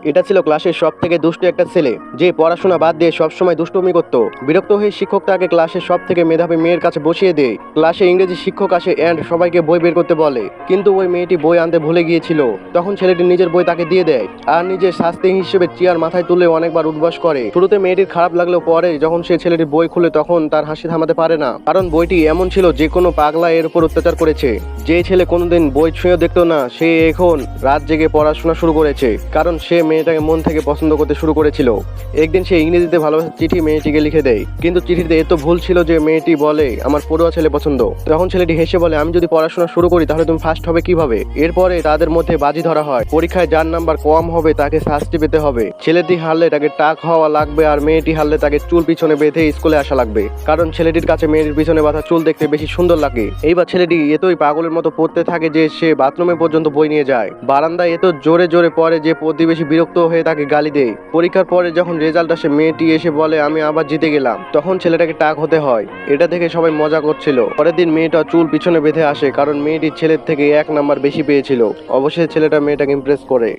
এটা ছিল ক্লাসের সব থেকে দুষ্ট একটা ছেলে, যে পড়াশোনা বাদ দিয়ে সবসময় দুষ্টুমি করত। বিরক্ত হয়ে শিক্ষক তাকে ক্লাসের সব থেকে মেধাবী মেয়ের কাছে বসিয়ে দেয়। ক্লাসে ইংরেজি শিক্ষক আসে অ্যান্ড সবাইকে বই বের করতে বলে, কিন্তু ওই মেয়েটি বই আনতে ভুলে গিয়েছিল। তখন ছেলেটি নিজের বই তাকে দিয়ে দেয় আর নিজের শাস্তি হিসেবে চেয়ার মাথায় তুলে অনেকবার উঠবাস করে। শুরুতে মেয়েটির খারাপ লাগলেও পরে যখন সে ছেলেটির বই খুলে তখন তার হাসি থামাতে পারে না, কারণ বইটি এমন ছিল যে কোনো পাগলা এর উপর অত্যাচার করেছে। যে ছেলে কোনোদিন বই ছুঁয়ে দেখতো না, সে এখন রাত জেগে পড়াশোনা শুরু করেছে, কারণ সে মেয়েটাকে মন থেকে পছন্দ করতে শুরু করেছিল। একদিন সে ইংরেজিতে ভালোবাসার চিঠি মেয়েটিকে লিখে দেয়, কিন্তু চিঠিতে এত ভুল ছিল যে মেয়েটি বলে আমার পড়ুয়া ছেলে পছন্দ। তখন ছেলেটি হেসে বলে, আমি যদি পড়াশোনা শুরু করি তাহলে তুমি ফার্স্ট হবে কিভাবে? এরপরে তাদের মধ্যে বাজি ধরা হয়, পরীক্ষায় যার নাম্বার কম হবে তাকে শাস্তি পেতে হবে। ছেলেটি হারলে তাকে টাক হওয়া লাগবে আর মেয়েটি হারলে তাকে চুল পিছনে বেঁধে স্কুলে আসা লাগবে, কারণ ছেলেটির কাছে মেয়েটির পিছনে বাঁধা চুল দেখতে বেশি সুন্দর লাগে। এইবার ছেলেটি এতই পাগলের মতো পড়তে থাকে যে সে বাথরুমে পর্যন্ত বই নিয়ে যায়। বারান্দায় এত জোরে জোরে পড়ে যে প্রতিবেশী বিরক্ত হয়ে তাকে গালি দেয়। পরীক্ষার পরে যখন রেজাল্ট আসে মেয়েটি এসে বলে আমি আবার জিতে গেলাম। তখন ছেলেটাকে টাক হতে হয়। এটা দেখে সবাই মজা করছিল। পরের দিন মেয়েটা চুল পিছনে বেঁধে আসে, কারণ মেয়েটি ছেলের থেকে 1 নাম্বার বেশি পেয়েছিল। অবশেষে ছেলেটা মেয়েটাকে ইমপ্রেস করে।